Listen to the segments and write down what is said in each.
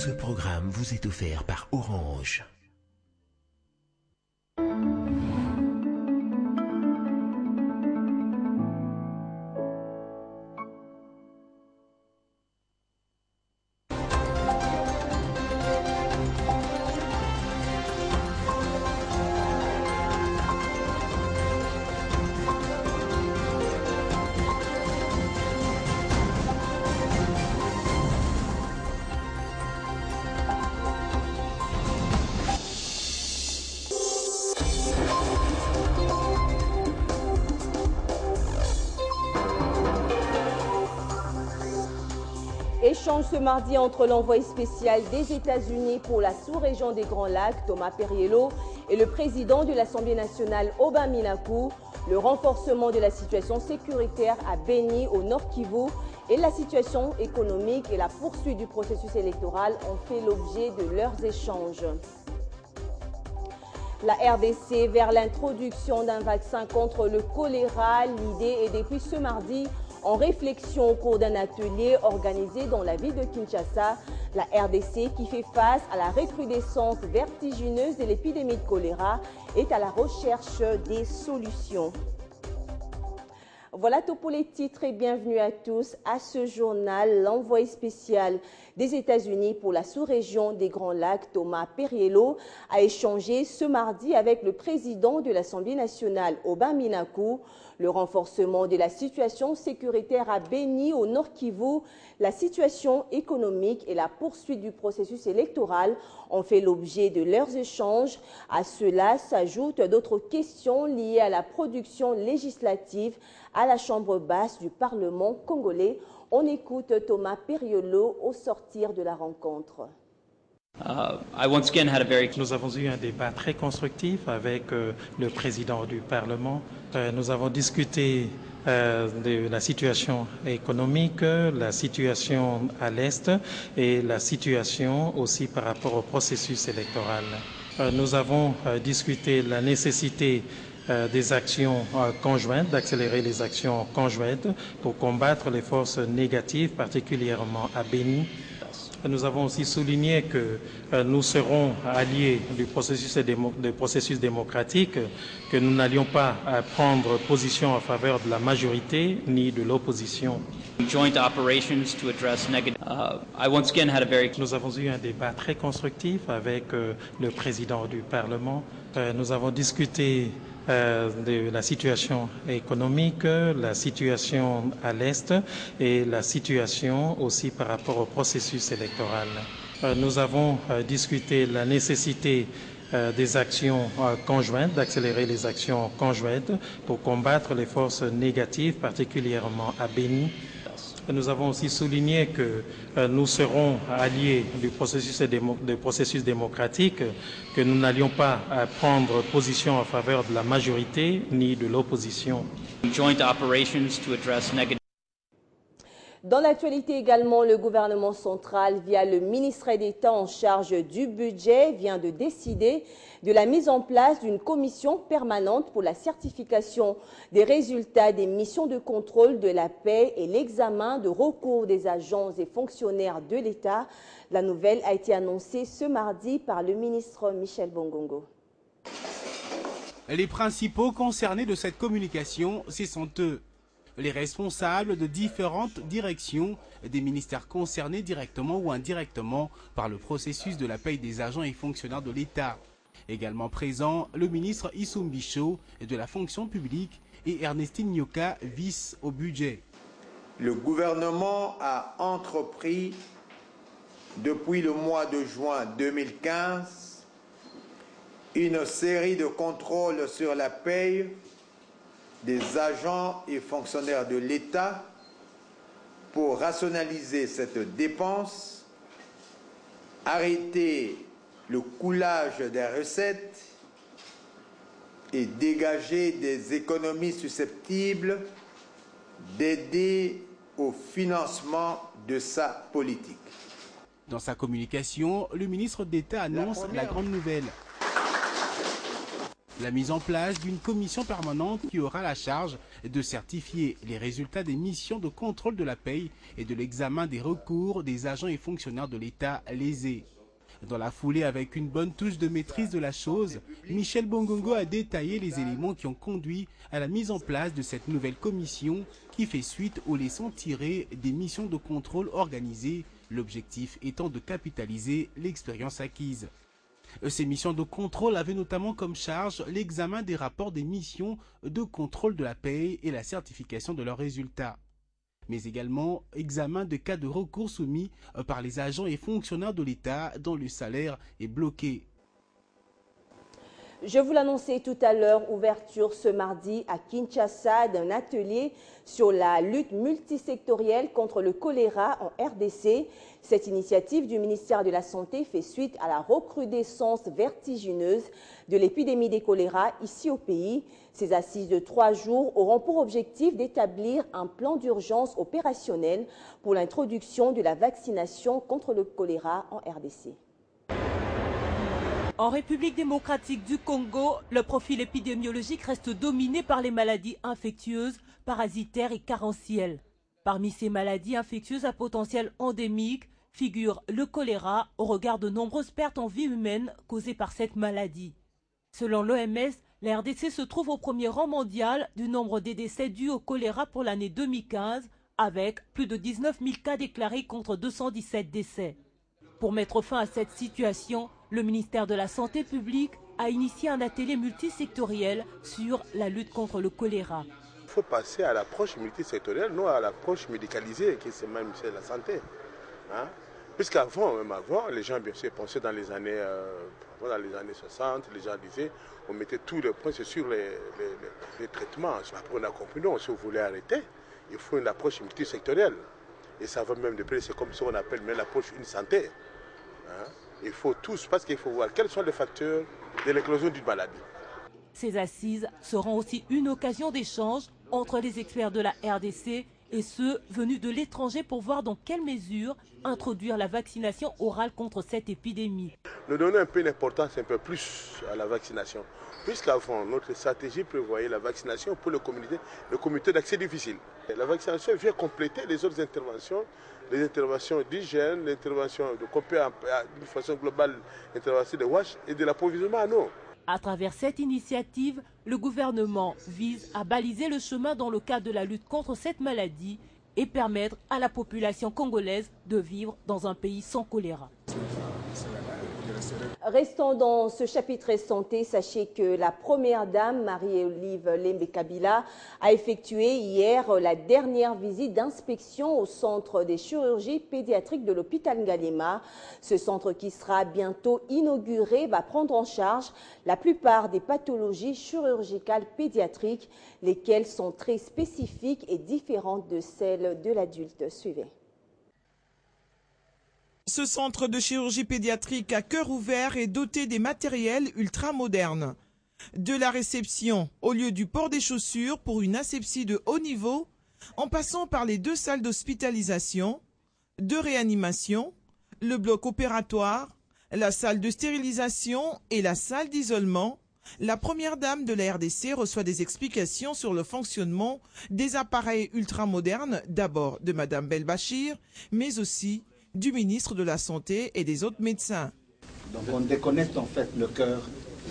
Ce programme vous est offert par Orange. Échange ce mardi entre l'envoyé spécial des États-Unis pour la sous-région des Grands Lacs, Thomas Perriello, et le président de l'Assemblée nationale, Oba Minaku. Le renforcement de la situation sécuritaire à Beni, au Nord Kivu, et la situation économique et la poursuite du processus électoral ont fait l'objet de leurs échanges. La RDC vers l'introduction d'un vaccin contre le choléra. L'idée est depuis ce mardi en réflexion au cours d'un atelier organisé dans la ville de Kinshasa. La RDC, qui fait face à la recrudescence vertigineuse de l'épidémie de choléra, est à la recherche des solutions. Voilà tout pour les titres et bienvenue à tous à ce journal. L'envoyé spécial des États-Unis pour la sous-région des Grands Lacs, Thomas Perriello, a échangé ce mardi avec le président de l'Assemblée nationale, Oba Minaku. Le renforcement de la situation sécuritaire à Beni, au Nord Kivu, la situation économique et la poursuite du processus électoral ont fait l'objet de leurs échanges. À cela s'ajoutent d'autres questions liées à la production législative à la Chambre basse du Parlement congolais. On écoute Thomas Perriello au sortir de la rencontre. Nous avons eu un débat très constructif avec le président du Parlement. Nous avons discuté de la situation économique, la situation à l'Est et la situation aussi par rapport au processus électoral. Nous avons discuté de la nécessité des actions conjointes, d'accélérer les actions conjointes pour combattre les forces négatives, particulièrement à Beni. Nous avons aussi souligné que nous serons alliés du processus démocratique, que nous n'allions pas prendre position en faveur de la majorité ni de l'opposition. Nous avons eu un débat très constructif avec le président du Parlement. Nous avons discuté de la situation économique, la situation à l'Est et la situation aussi par rapport au processus électoral. Nous avons discuté de la nécessité des actions conjointes, d'accélérer les actions conjointes pour combattre les forces négatives, particulièrement à Beni. Nous avons aussi souligné que nous serons alliés du processus démocratique, que nous n'allions pas prendre position en faveur de la majorité ni de l'opposition. Dans l'actualité également, le gouvernement central, via le ministère d'État en charge du budget, vient de décider de la mise en place d'une commission permanente pour la certification des résultats des missions de contrôle de la paix et l'examen de recours des agents et fonctionnaires de l'État. La nouvelle a été annoncée ce mardi par le ministre Michel Bongongo. Les principaux concernés de cette communication, ce sont eux. Les responsables de différentes directions des ministères concernés directement ou indirectement par le processus de la paie des agents et fonctionnaires de l'État. Également présent, le ministre Issoum Bichot de la fonction publique et Ernestine Nyoka, vice au budget. Le gouvernement a entrepris depuis le mois de juin 2015 une série de contrôles sur la paie des agents et fonctionnaires de l'État pour rationaliser cette dépense, arrêter le coulage des recettes et dégager des économies susceptibles d'aider au financement de sa politique. Dans sa communication, le ministre d'État annonce la grande nouvelle. La mise en place d'une commission permanente qui aura la charge de certifier les résultats des missions de contrôle de la paie et de l'examen des recours des agents et fonctionnaires de l'État lésés. Dans la foulée, avec une bonne touche de maîtrise de la chose, Michel Bongongo a détaillé les éléments qui ont conduit à la mise en place de cette nouvelle commission qui fait suite aux leçons tirées des missions de contrôle organisées, l'objectif étant de capitaliser l'expérience acquise. Ces missions de contrôle avaient notamment comme charge l'examen des rapports des missions de contrôle de la paie et la certification de leurs résultats, mais également examen de cas de recours soumis par les agents et fonctionnaires de l'État dont le salaire est bloqué. Je vous l'annonçais tout à l'heure, ouverture ce mardi à Kinshasa d'un atelier sur la lutte multisectorielle contre le choléra en RDC. Cette initiative du ministère de la Santé fait suite à la recrudescence vertigineuse de l'épidémie des choléra ici au pays. Ces assises de 3 jours auront pour objectif d'établir un plan d'urgence opérationnel pour l'introduction de la vaccination contre le choléra en RDC. En République démocratique du Congo, le profil épidémiologique reste dominé par les maladies infectieuses, parasitaires et carentielles. Parmi ces maladies infectieuses à potentiel endémique figure le choléra au regard de nombreuses pertes en vie humaine causées par cette maladie. Selon l'OMS, la RDC se trouve au premier rang mondial du nombre des décès dus au choléra pour l'année 2015, avec plus de 19 000 cas déclarés contre 217 décès. Pour mettre fin à cette situation, le ministère de la Santé publique a initié un atelier multisectoriel sur la lutte contre le choléra. Il faut passer à l'approche multisectorielle, non à l'approche médicalisée, qui c'est même la santé. Puisqu'avant, même avant, les gens bien sûr pensaient dans les années 60, les gens disaient, on mettait tous les points sur les traitements. Après on a compris, non, si vous voulez arrêter, il faut une approche multisectorielle. Et ça va même de près, c'est comme ça qu'on appelle même l'approche une santé. Il faut tous, parce qu'il faut voir quels sont les facteurs de l'éclosion d'une maladie. Ces assises seront aussi une occasion d'échange entre les experts de la RDC et ceux venus de l'étranger pour voir dans quelle mesure introduire la vaccination orale contre cette épidémie. Nous donnons un peu d'importance, un peu plus à la vaccination. Puisqu'avant, notre stratégie prévoyait la vaccination pour le comité d'accès difficile. Et la vaccination vient compléter les autres interventions, les interventions d'hygiène, l'intervention de façon globale, l'intervention de WASH et de l'approvisionnement en eau. À travers cette initiative, le gouvernement vise à baliser le chemin dans le cadre de la lutte contre cette maladie et permettre à la population congolaise de vivre dans un pays sans choléra. Restons dans ce chapitre santé. Sachez que la première dame, Marie-Olive Lembe-Kabila, a effectué hier la dernière visite d'inspection au centre des chirurgies pédiatriques de l'hôpital Ngaliema. Ce centre qui sera bientôt inauguré va prendre en charge la plupart des pathologies chirurgicales pédiatriques, lesquelles sont très spécifiques et différentes de celles de l'adulte. Suivez. Ce centre de chirurgie pédiatrique à cœur ouvert est doté des matériels ultramodernes. De la réception au lieu du port des chaussures pour une asepsie de haut niveau, en passant par les 2 salles d'hospitalisation, de réanimation, le bloc opératoire, la salle de stérilisation et la salle d'isolement, la première dame de la RDC reçoit des explications sur le fonctionnement des appareils ultramodernes, d'abord de Mme Belbachir, mais aussi du ministre de la Santé et des autres médecins. Donc on déconnecte en fait le cœur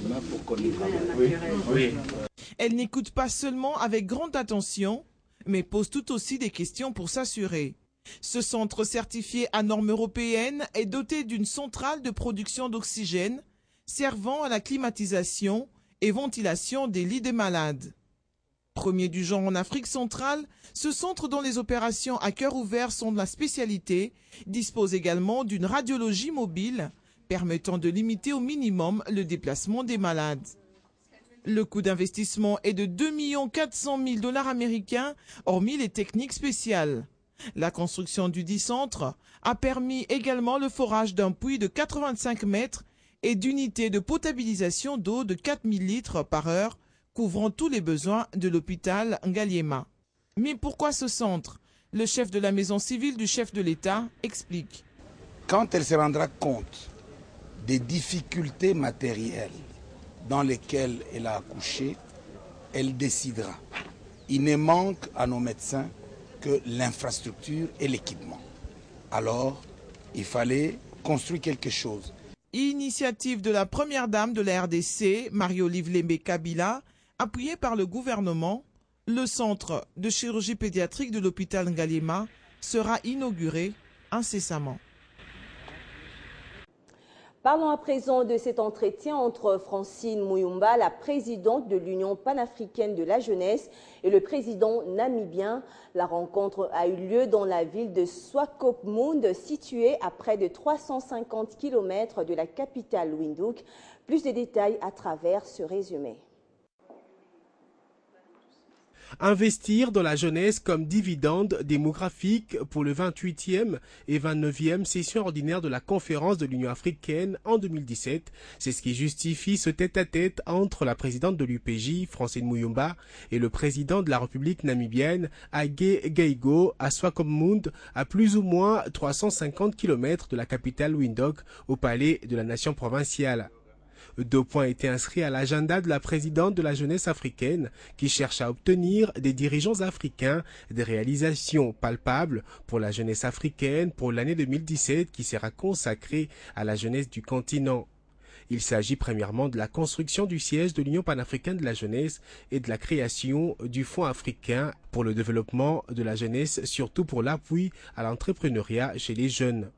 humain pour qu'on y travaille. Oui. Elle n'écoute pas seulement avec grande attention, mais pose tout aussi des questions pour s'assurer. Ce centre certifié à normes européennes est doté d'une centrale de production d'oxygène servant à la climatisation et ventilation des lits des malades. Premier du genre en Afrique centrale, ce centre dont les opérations à cœur ouvert sont de la spécialité dispose également d'une radiologie mobile permettant de limiter au minimum le déplacement des malades. Le coût d'investissement est de 2 400 000 $ américains, hormis les techniques spéciales. La construction du dit centre a permis également le forage d'un puits de 85 mètres et d'unités de potabilisation d'eau de 4000 litres par heure, couvrant tous les besoins de l'hôpital Ngaliema. Mais pourquoi ce centre? Le chef de la maison civile du chef de l'État explique. Quand elle se rendra compte des difficultés matérielles dans lesquels elle a accouché, elle décidera. Il ne manque à nos médecins que l'infrastructure et l'équipement. Alors, il fallait construire quelque chose. Initiative de la première dame de la RDC, Marie-Olive Lembe Kabila, appuyée par le gouvernement, le centre de chirurgie pédiatrique de l'hôpital Ngalema sera inauguré incessamment. Parlons à présent de cet entretien entre Francine Muyumba, la présidente de l'Union panafricaine de la jeunesse, et le président namibien. La rencontre a eu lieu dans la ville de Swakopmund, située à près de 350 km de la capitale Windhoek. Plus de détails à travers ce résumé. Investir dans la jeunesse comme dividende démographique pour le 28e et 29e session ordinaire de la conférence de l'Union africaine en 2017. C'est ce qui justifie ce tête-à-tête entre la présidente de l'UPJ, Francine Muyumba, et le président de la République namibienne, Hage Geingob, à Swakopmund, à plus ou moins 350 km de la capitale Windhoek, au palais de la nation provinciale. 2 points étaient inscrits à l'agenda de la présidente de la jeunesse africaine qui cherche à obtenir des dirigeants africains des réalisations palpables pour la jeunesse africaine pour l'année 2017 qui sera consacrée à la jeunesse du continent. Il s'agit premièrement de la construction du siège de l'Union panafricaine de la jeunesse et de la création du Fonds africain pour le développement de la jeunesse, surtout pour l'appui à l'entrepreneuriat chez les jeunes.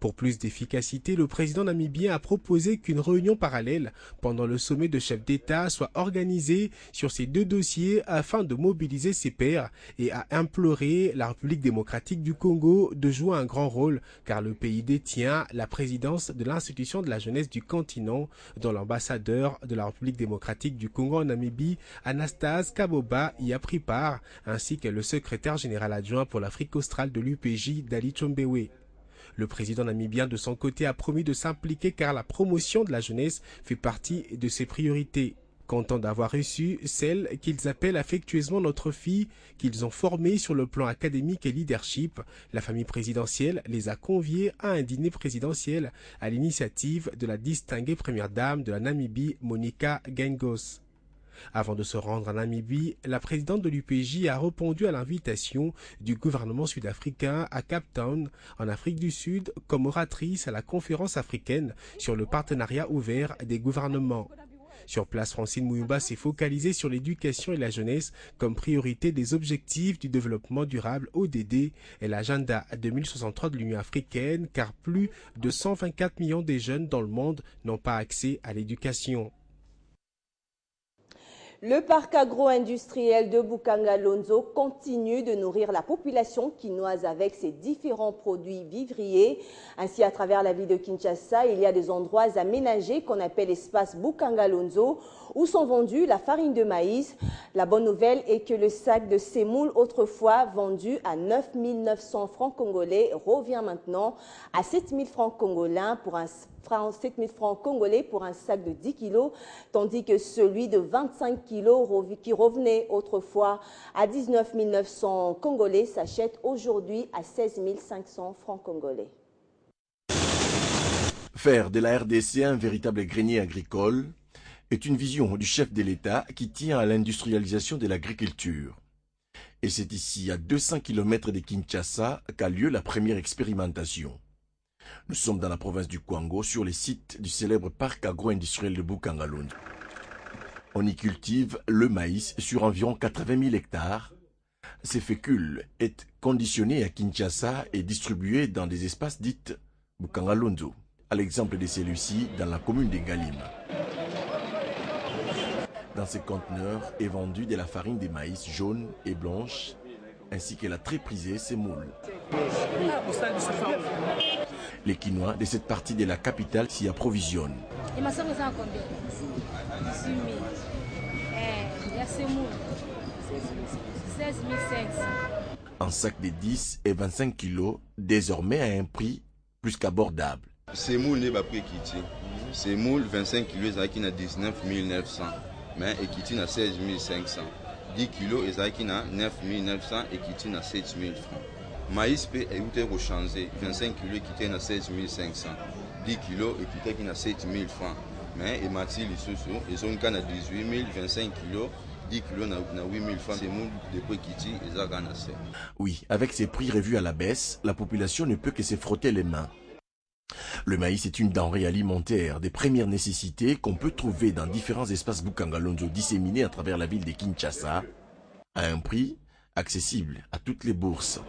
Pour plus d'efficacité, le président namibien a proposé qu'une réunion parallèle pendant le sommet de chefs d'État soit organisée sur ces 2 dossiers afin de mobiliser ses pairs et a imploré la République démocratique du Congo de jouer un grand rôle car le pays détient la présidence de l'institution de la jeunesse du continent dont l'ambassadeur de la République démocratique du Congo en Namibie, Anastase Kaboba, y a pris part, ainsi que le secrétaire général adjoint pour l'Afrique australe de l'UPJ, Dali Chombewe. Le président namibien, de son côté, a promis de s'impliquer car la promotion de la jeunesse fait partie de ses priorités. Content d'avoir reçu celle qu'ils appellent affectueusement notre fille, qu'ils ont formée sur le plan académique et leadership, la famille présidentielle les a conviés à un dîner présidentiel à l'initiative de la distinguée première dame de la Namibie, Monica Geingob. Avant de se rendre en Namibie, la présidente de l'UPJ a répondu à l'invitation du gouvernement sud-africain à Cape Town, en Afrique du Sud, comme oratrice à la conférence africaine sur le partenariat ouvert des gouvernements. Sur place, Francine Muyumba s'est focalisée sur l'éducation et la jeunesse comme priorité des objectifs du développement durable ODD et l'agenda 2063 de l'Union africaine, car plus de 124 millions de jeunes dans le monde n'ont pas accès à l'éducation. Le parc agro-industriel de Bukanga-Lonzo continue de nourrir la population quinoise avec ses différents produits vivriers. Ainsi, à travers la ville de Kinshasa, il y a des endroits aménagés qu'on appelle espace Bukanga-Lonzo où sont vendus la farine de maïs. La bonne nouvelle est que le sac de semoule, autrefois vendu à 9 900 francs congolais, revient maintenant à 7 000 francs congolais pour un sac de 10 kg, tandis que celui de 25 kg qui revenait autrefois à 19 900 congolais s'achète aujourd'hui à 16 500 francs congolais. Faire de la RDC un véritable grenier agricole est une vision du chef de l'État qui tient à l'industrialisation de l'agriculture. Et c'est ici, à 200 km de Kinshasa, qu'a lieu la première expérimentation. Nous sommes dans la province du Kwango, sur les sites du célèbre parc agro-industriel de Bukanga-Lonzo. On y cultive le maïs sur environ 80 000 hectares. Ces fécules est conditionné à Kinshasa et distribué dans des espaces dits Bukanga-Lonzo, à l'exemple de celui-ci dans la commune de Ngalema. Dans ces conteneurs est vendue de la farine de maïs jaune et blanche, ainsi que la très prisée semoule. Les Quinois de cette partie de la capitale s'y approvisionnent. Et ma soeur, vous en combien? 18 000. La semoule, 16 500. Un sac de 10 et 25 kilos, désormais à un prix plus qu'abordable. Semoule n'est pas prix qui tient. Semoule 25 kilos, ça qui a 19 900. Mais et qui tient à 16 500. 10 kilos, et ça qui a 9 900 et qui tient à 7 000 francs. Maïs peut être rechanger 25 kilos qui tiennent à 16 500, 10 kilos et qui tiennent à 7 000 francs. mais et Mathilde ils ont 18 000, 25 kilos. 10 kilos na 8 000 francs, c'est mon dépôt Kiti et ça gagne assez. Oui, avec ces prix revus à la baisse, la population ne peut que se frotter les mains. Le maïs est une denrée alimentaire des premières nécessités qu'on peut trouver dans différents espaces Bukangalonzo disséminés à travers la ville de Kinshasa, à un prix accessible à toutes les bourses.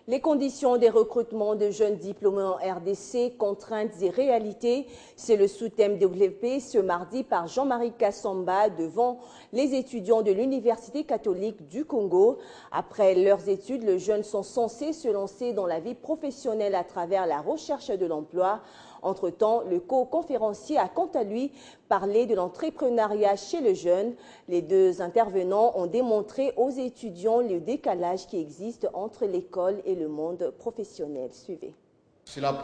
Les conditions des recrutements de jeunes diplômés en RDC, contraintes et réalités, c'est le sous-thème développé ce mardi par Jean-Marie Kassamba devant les étudiants de l'Université catholique du Congo. Après leurs études, les jeunes sont censés se lancer dans la vie professionnelle à travers la recherche de l'emploi. Entre-temps, le co-conférencier a quant à lui parlé de l'entrepreneuriat chez les jeunes. Les deux intervenants ont démontré aux étudiants le décalage qui existe entre l'école et le monde professionnel. Suivez. C'est la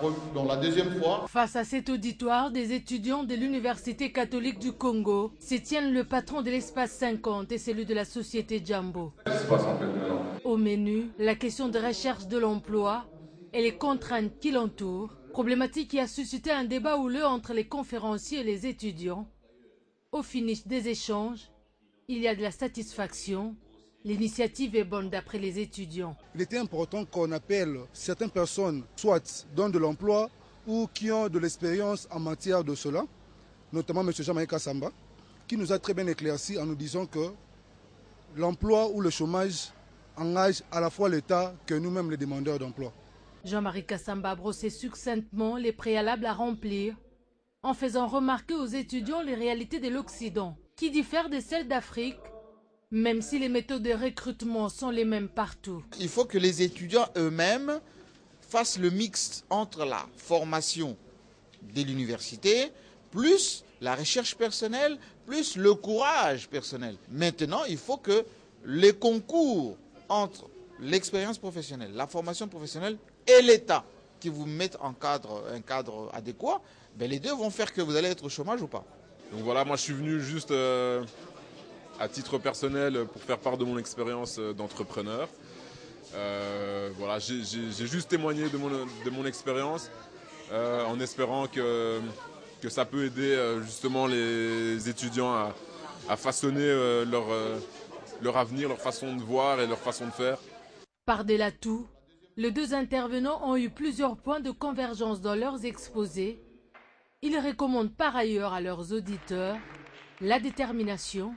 deuxième fois. Face à cet auditoire, des étudiants de l'Université catholique du Congo se tiennent le patron de l'espace 50 et celui de la société Jambo. Au menu, la question de recherche de l'emploi et les contraintes qui l'entourent. Problématique qui a suscité un débat houleux entre les conférenciers et les étudiants. Au finish des échanges, il y a de la satisfaction. L'initiative est bonne d'après les étudiants. Il était important qu'on appelle certaines personnes, soit donnent de l'emploi ou qui ont de l'expérience en matière de cela, notamment M. Jean-Marie Kassamba, qui nous a très bien éclairci en nous disant que l'emploi ou le chômage engage à la fois l'État que nous-mêmes les demandeurs d'emploi. Jean-Marie Kassamba a brossé succinctement les préalables à remplir, en faisant remarquer aux étudiants les réalités de l'Occident, qui diffèrent de celles d'Afrique, même si les méthodes de recrutement sont les mêmes partout. Il faut que les étudiants eux-mêmes fassent le mix entre la formation de l'université, plus la recherche personnelle, plus le courage personnel. Maintenant, il faut que les concours entre l'expérience professionnelle, la formation professionnelle et l'État qui vous mettent un cadre adéquat, ben les deux vont faire que vous allez être au chômage ou pas. Donc voilà, moi je suis venu juste à titre personnel pour faire part de mon expérience d'entrepreneur. Voilà, j'ai juste témoigné de mon expérience en espérant que ça peut aider justement les étudiants à façonner leur avenir, leur façon de voir et leur façon de faire. Par-delà tout, les deux intervenants ont eu plusieurs points de convergence dans leurs exposés. Ils recommandent par ailleurs à leurs auditeurs la détermination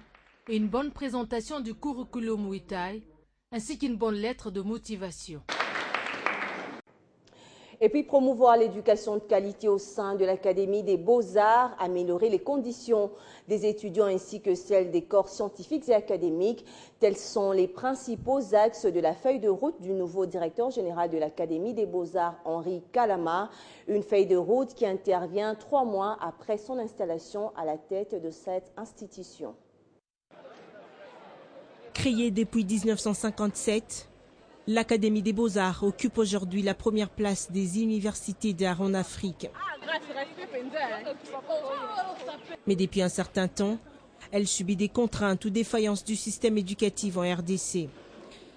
et une bonne présentation du curriculum vitae, ainsi qu'une bonne lettre de motivation. Et puis promouvoir l'éducation de qualité au sein de l'Académie des Beaux-Arts, améliorer les conditions des étudiants ainsi que celles des corps scientifiques et académiques. Tels sont les principaux axes de la feuille de route du nouveau directeur général de l'Académie des Beaux-Arts, Henri Kalama. Une feuille de route qui intervient 3 mois après son installation à la tête de cette institution. Créée depuis 1957, l'Académie des Beaux-Arts occupe aujourd'hui la première place des universités d'art en Afrique. Mais depuis un certain temps, elle subit des contraintes ou défaillances du système éducatif en RDC.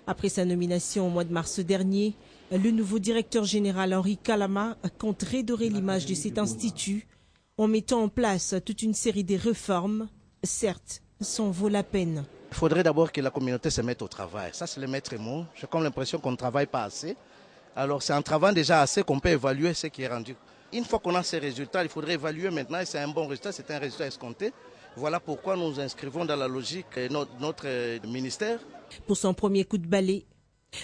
Après sa nomination au mois de mars dernier, le nouveau directeur général Henri Kalama compte redorer l'image de cet institut en mettant en place toute une série de réformes. Certes, ça en vaut la peine. Il faudrait d'abord que la communauté se mette au travail. Ça, c'est le maître mot. J'ai comme l'impression qu'on ne travaille pas assez. Alors, c'est en travaillant déjà assez qu'on peut évaluer ce qui est rendu. Une fois qu'on a ces résultats, il faudrait évaluer maintenant. Et c'est un bon résultat, c'est un résultat escompté. Voilà pourquoi nous inscrivons dans la logique notre ministère. Pour son premier coup de balai,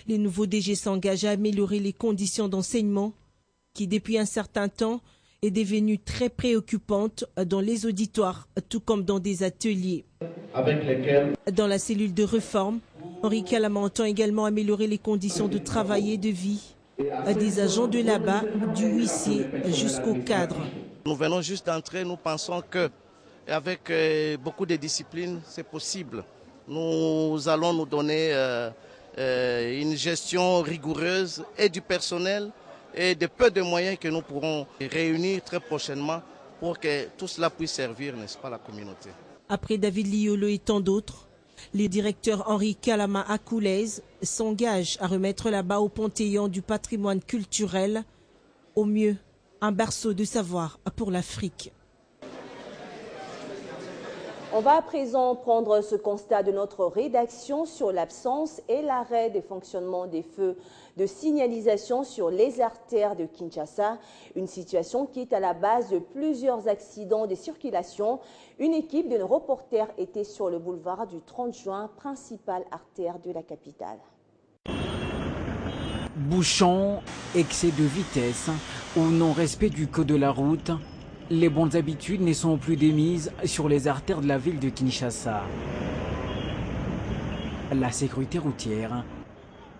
les nouveaux DG s'engagent à améliorer les conditions d'enseignement qui, depuis un certain temps, est devenue très préoccupante dans les auditoires, tout comme dans des ateliers. Avec lesquels... Dans la cellule de réforme, Henri Kalama entend également améliorer les conditions de travail et de vie des agents de là-bas, du huissier jusqu'au cadre. Nous venons juste d'entrer, nous pensons qu'avec beaucoup de disciplines, c'est possible. Nous allons nous donner une gestion rigoureuse et du personnel et de peu de moyens que nous pourrons réunir très prochainement pour que tout cela puisse servir, n'est-ce pas, la communauté. Après David Liolo et tant d'autres, le directeur Henri Kalama Akoulez s'engage à remettre là-bas au Panthéon du patrimoine culturel au mieux un berceau de savoir pour l'Afrique. On va à présent prendre ce constat de notre rédaction sur l'absence et l'arrêt des fonctionnements des feux de signalisation sur les artères de Kinshasa, une situation qui est à la base de plusieurs accidents de circulation. Une équipe de reporters était sur le boulevard du 30 juin, principale artère de la capitale. Bouchons, excès de vitesse ou non-respect du code de la route, les bonnes habitudes ne sont plus démises sur les artères de la ville de Kinshasa. La sécurité routière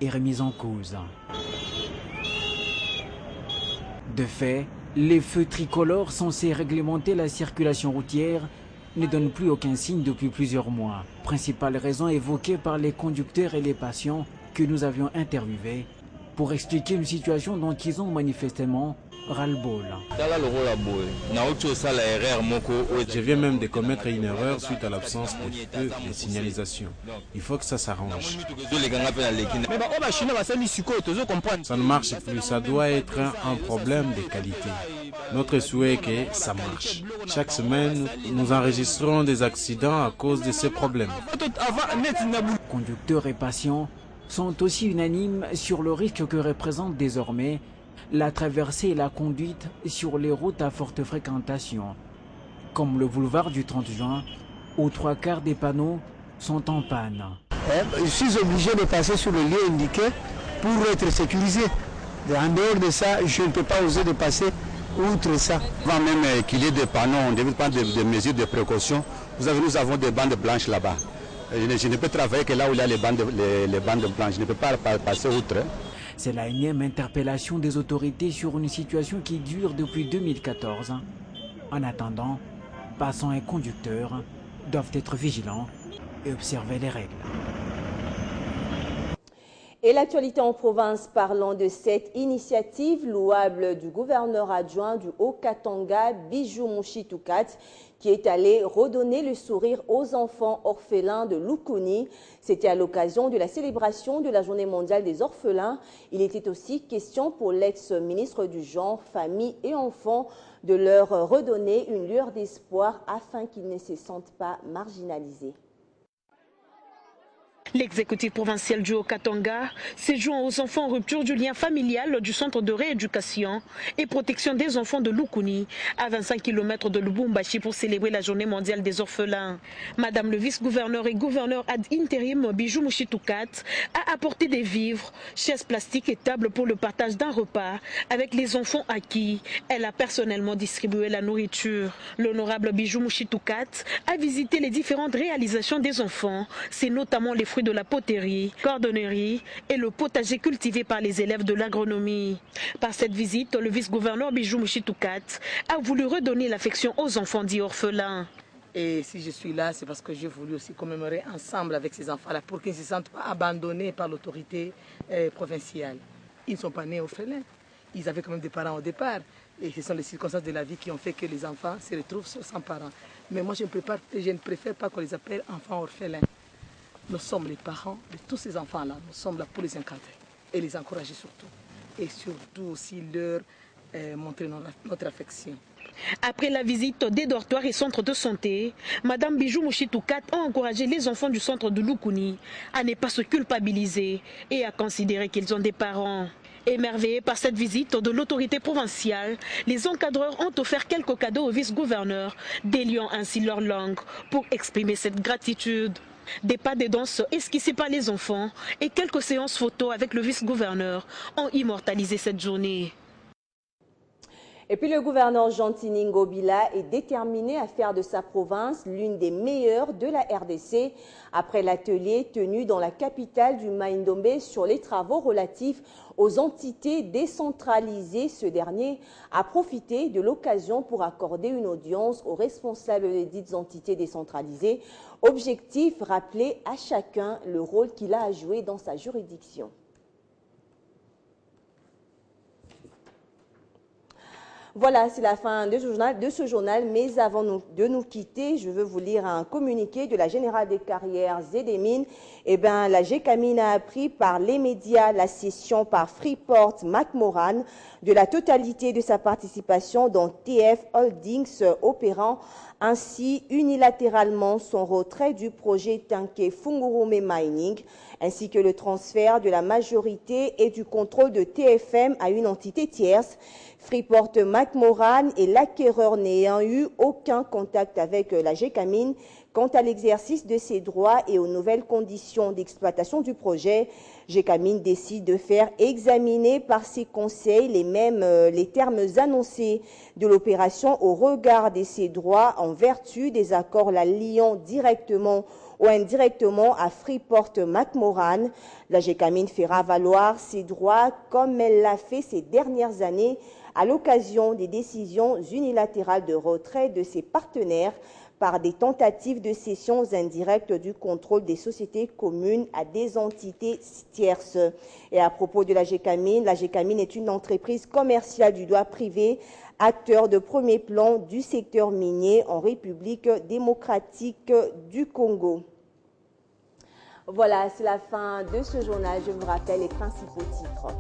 est remise en cause. De fait, les feux tricolores censés réglementer la circulation routière ne donnent plus aucun signe depuis plusieurs mois. Principale raison évoquée par les conducteurs et les patients que nous avions interviewés pour expliquer une situation dont ils ont manifestement ras-le-bol. Je viens même de commettre une erreur suite à l'absence de feux de signalisation. Il faut que ça s'arrange. Ça ne marche plus, ça doit être un problème de qualité. Notre souhait est que ça marche. Chaque semaine, nous enregistrons des accidents à cause de ces problèmes. Conducteurs et patients sont aussi unanimes sur le risque que représente désormais la traversée et la conduite sur les routes à forte fréquentation, comme le boulevard du 30 juin, où 3/4 des panneaux sont en panne. Je suis obligé de passer sur le lieu indiqué pour être sécurisé. En dehors de ça, je ne peux pas oser de passer outre ça. Avant même qu'il y ait des panneaux, on devait prendre des mesures de précaution. Nous avons des bandes blanches là-bas. Je ne peux travailler que là où il y a les bandes blanches. Je ne peux pas passer outre. C'est la énième interpellation des autorités sur une situation qui dure depuis 2014. En attendant, passants et conducteurs doivent être vigilants et observer les règles. Et l'actualité en province, parlant de cette initiative louable du gouverneur adjoint du Haut-Katanga, Bijou Mouchitoukat, qui est allé redonner le sourire aux enfants orphelins de Lukuni. C'était à l'occasion de la célébration de la Journée mondiale des orphelins. Il était aussi question pour l'ex-ministre du Genre, Famille et Enfants de leur redonner une lueur d'espoir afin qu'ils ne se sentent pas marginalisés. L'exécutif provincial du Haut-Katanga s'est joint aux enfants en rupture du lien familial du centre de rééducation et protection des enfants de Lukuni, à 25 km de Lubumbashi, pour célébrer la journée mondiale des orphelins. Madame le vice-gouverneur et gouverneur ad interim Bijou Mouchitoukat a apporté des vivres, chaises plastiques et tables pour le partage d'un repas avec les enfants à qui elle a personnellement distribué la nourriture. L'honorable Bijou Mouchitoukat a visité les différentes réalisations des enfants. C'est notamment les fruits de la poterie, cordonnerie et le potager cultivé par les élèves de l'agronomie. Par cette visite, le vice-gouverneur Bijou Mouchitoukat a voulu redonner l'affection aux enfants dits orphelins. Et si je suis là, c'est parce que j'ai voulu aussi commémorer ensemble avec ces enfants-là pour qu'ils ne se sentent pas abandonnés par l'autorité provinciale. Ils ne sont pas nés orphelins. Ils avaient quand même des parents au départ. Et ce sont les circonstances de la vie qui ont fait que les enfants se retrouvent sans parents. Mais moi, je ne préfère pas qu'on les appelle enfants orphelins. Nous sommes les parents de tous ces enfants-là. Nous sommes là pour les encadrer et les encourager surtout. Et surtout aussi leur montrer notre affection. Après la visite des dortoirs et centres de santé, Madame Bijou Mouchitoukat a encouragé les enfants du centre de Lukuni à ne pas se culpabiliser et à considérer qu'ils ont des parents. Émerveillés par cette visite de l'autorité provinciale, les encadreurs ont offert quelques cadeaux au vice-gouverneur, déliant ainsi leur langue pour exprimer cette gratitude. Des pas de danse esquissés par les enfants et quelques séances photos avec le vice-gouverneur ont immortalisé cette journée. Et puis le gouverneur Gentini Ngobila est déterminé à faire de sa province l'une des meilleures de la RDC après l'atelier tenu dans la capitale du Maïndombe sur les travaux relatifs aux entités décentralisées. Ce dernier a profité de l'occasion pour accorder une audience aux responsables des dites entités décentralisées. Objectif, rappeler à chacun le rôle qu'il a à jouer dans sa juridiction. Voilà, c'est la fin de ce journal, mais avant de nous quitter, je veux vous lire un communiqué de la Générale des Carrières et des Mines. Eh bien, la GECAMINE a appris par les médias la cession par Freeport-McMoRan de la totalité de sa participation dans TF Holdings opérant ainsi unilatéralement son retrait du projet Tenke Fungurume Mining, ainsi que le transfert de la majorité et du contrôle de TFM à une entité tierce. Freeport-McMoRan et l'acquéreur n'ayant eu aucun contact avec la GECAMINE quant à l'exercice de ses droits et aux nouvelles conditions d'exploitation du projet, GECAMINE décide de faire examiner par ses conseils les termes annoncés de l'opération au regard de ses droits en vertu des accords la liant directement ou indirectement à Freeport-McMoRan. La GECAMINE fera valoir ses droits comme elle l'a fait ces dernières années à l'occasion des décisions unilatérales de retrait de ses partenaires par des tentatives de cession indirecte du contrôle des sociétés communes à des entités tierces. Et à propos de la GECAMINE est une entreprise commerciale du droit privé, acteur de premier plan du secteur minier en République démocratique du Congo. Voilà, c'est la fin de ce journal. Je vous rappelle les principaux titres.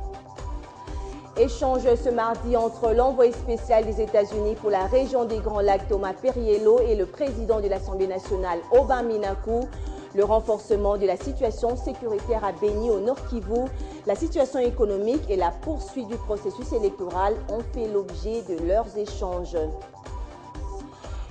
Échange ce mardi entre l'envoyé spécial des États-Unis pour la région des Grands Lacs, Thomas Perriello, et le président de l'Assemblée nationale, Aubin Minaku. Le renforcement de la situation sécuritaire à Beni, au Nord Kivu, la situation économique et la poursuite du processus électoral ont fait l'objet de leurs échanges.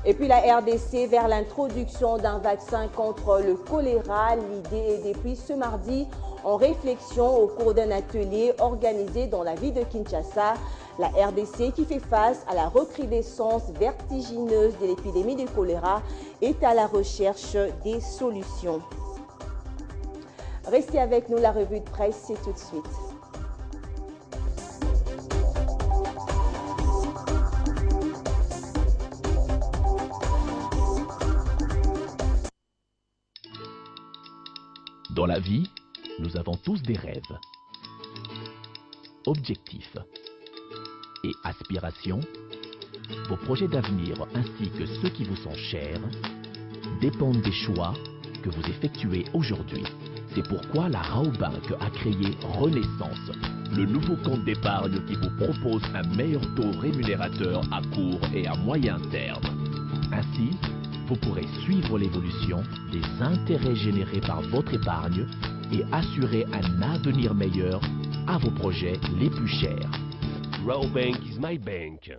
Et puis la RDC vers l'introduction d'un vaccin contre le choléra. L'idée est depuis ce mardi en réflexion au cours d'un atelier organisé dans la ville de Kinshasa. La RDC, qui fait face à la recrudescence vertigineuse de l'épidémie de choléra, est à la recherche des solutions. Restez avec nous, la revue de presse, c'est tout de suite. Dans la vie, nous avons tous des rêves, objectifs et aspirations. Vos projets d'avenir ainsi que ceux qui vous sont chers dépendent des choix que vous effectuez aujourd'hui. C'est pourquoi la Raobank a créé Renaissance, le nouveau compte d'épargne qui vous propose un meilleur taux rémunérateur à court et à moyen terme. Ainsi, vous pourrez suivre l'évolution des intérêts générés par votre épargne et assurer un avenir meilleur à vos projets les plus chers. Raobank is my bank.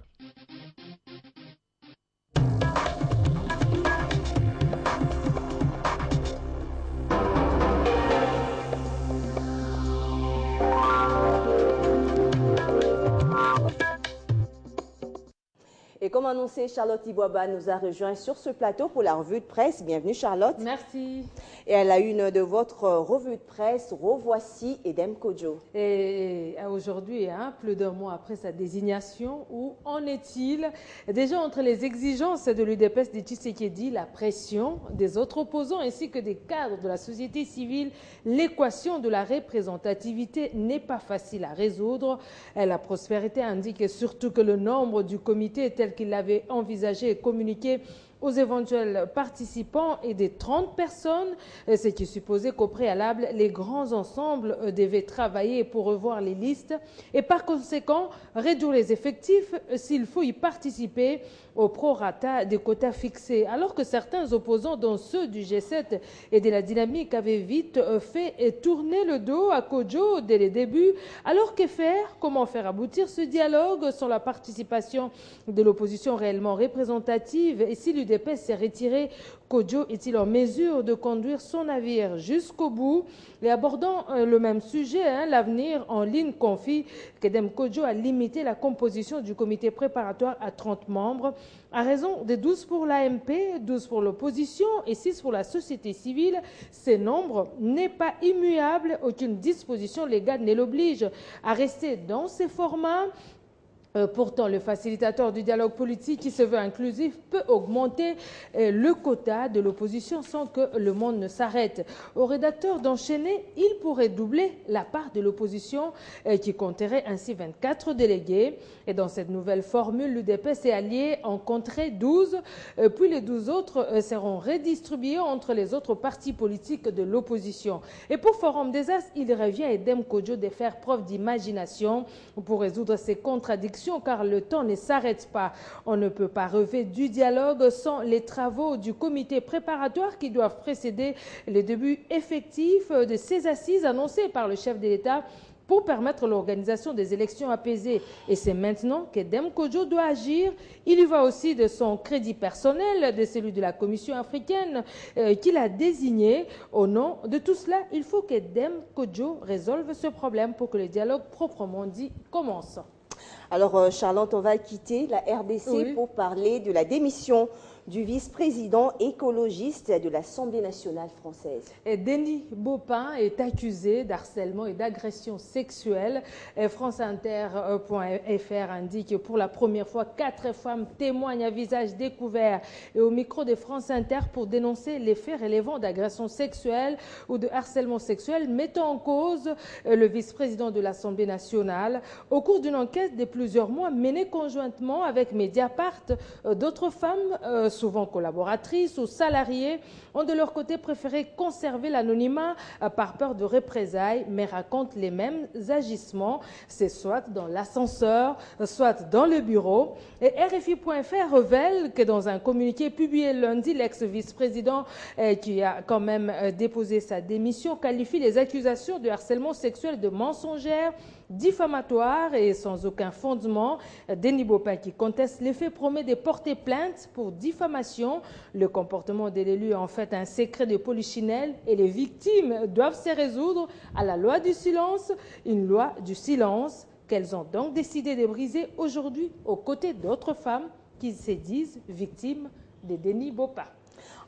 Et comme annoncé, Charlotte Iboaba nous a rejoint sur ce plateau pour la revue de presse. Bienvenue Charlotte. Merci. Et à la une de votre revue de presse, revoici Edem Kodjo. Et aujourd'hui, plus d'un mois après sa désignation, où en est-il? Déjà entre les exigences de l'UDPS de Tshisekedi, la pression des autres opposants ainsi que des cadres de la société civile, l'équation de la représentativité n'est pas facile à résoudre. La prospérité indique surtout que le nombre du comité est tel qu'il l'avait envisagé et communiqué aux éventuels participants et des 30 personnes, ce qui supposait qu'au préalable, les grands ensembles devaient travailler pour revoir les listes et par conséquent réduire les effectifs s'il faut y participer au prorata des quotas fixés. Alors que certains opposants, dont ceux du G7 et de la dynamique, avaient vite fait tourner le dos à Kodjo dès les débuts. Alors que faire? Comment faire aboutir ce dialogue sans la participation de l'opposition réellement représentative? Et si l'UDPS s'est retiré, Kodjo est-il en mesure de conduire son navire jusqu'au bout? Et abordant le même sujet, l'avenir en ligne confie qu'Edem Kodjo a limité la composition du comité préparatoire à 30 membres, à raison de 12 pour l'AMP, 12 pour l'opposition et 6 pour la société civile. Ce nombre n'est pas immuable, aucune disposition légale ne l'oblige à rester dans ces formats. Pourtant, le facilitateur du dialogue politique qui se veut inclusif peut augmenter le quota de l'opposition sans que le monde ne s'arrête. Au rédacteur d'enchaîner, il pourrait doubler la part de l'opposition qui compterait ainsi 24 délégués. Et dans cette nouvelle formule, l'UDPS et alliés en compteraient 12, puis les 12 autres seront redistribués entre les autres partis politiques de l'opposition. Et pour Forum des As, il revient à Edem Kodjo de faire preuve d'imagination pour résoudre ces contradictions, car le temps ne s'arrête pas. On ne peut pas rêver du dialogue sans les travaux du comité préparatoire qui doivent précéder le début effectif de ces assises annoncées par le chef de l'État pour permettre l'organisation des élections apaisées. Et c'est maintenant qu'Edem Kodjo doit agir. Il y va aussi de son crédit personnel, de celui de la Commission africaine qu'il a désigné. Au nom de tout cela, il faut qu'Edem Kodjo résolve ce problème pour que le dialogue proprement dit commence. Alors, Charlotte, on va quitter la RDC pour parler de la démission du vice-président écologiste de l'Assemblée nationale française. Et Denis Baupin est accusé d'harcèlement et d'agression sexuelle. FranceInter.fr indique que pour la première fois, 4 femmes témoignent à visage découvert et au micro de France Inter pour dénoncer les faits relevant d'agression sexuelle ou de harcèlement sexuel mettant en cause le vice-président de l'Assemblée nationale. Au cours d'une enquête de plusieurs mois menée conjointement avec Mediapart, d'autres femmes souvent collaboratrices ou salariées, ont de leur côté préféré conserver l'anonymat par peur de représailles, mais racontent les mêmes agissements. C'est soit dans l'ascenseur, soit dans le bureau. Et RFI.fr révèle que dans un communiqué publié lundi, l'ex-vice-président qui a quand même déposé sa démission qualifie les accusations de harcèlement sexuel de mensongères, diffamatoires et sans aucun fondement. Denis Baupin, qui conteste les faits, promet de porter plainte pour diffamation. Le comportement de l'élu est en fait un secret de polichinelle et les victimes doivent se résoudre à la loi du silence, une loi du silence qu'elles ont donc décidé de briser aujourd'hui aux côtés d'autres femmes qui se disent victimes de Denis Baupin.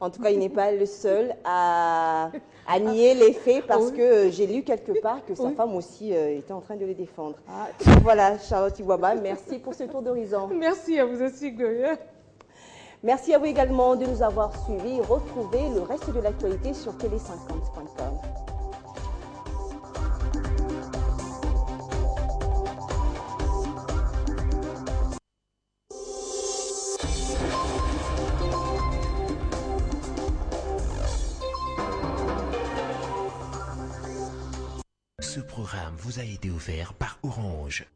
En tout cas, il n'est pas le seul à nier les faits parce que j'ai lu quelque part que sa femme aussi était en train de les défendre. Voilà, Charlotte Iwaba, merci pour ce tour d'horizon. Merci à vous aussi, Gloria. Merci à vous également de nous avoir suivis. Retrouvez le reste de l'actualité sur télé50.com. Ce programme vous a été offert par Orange.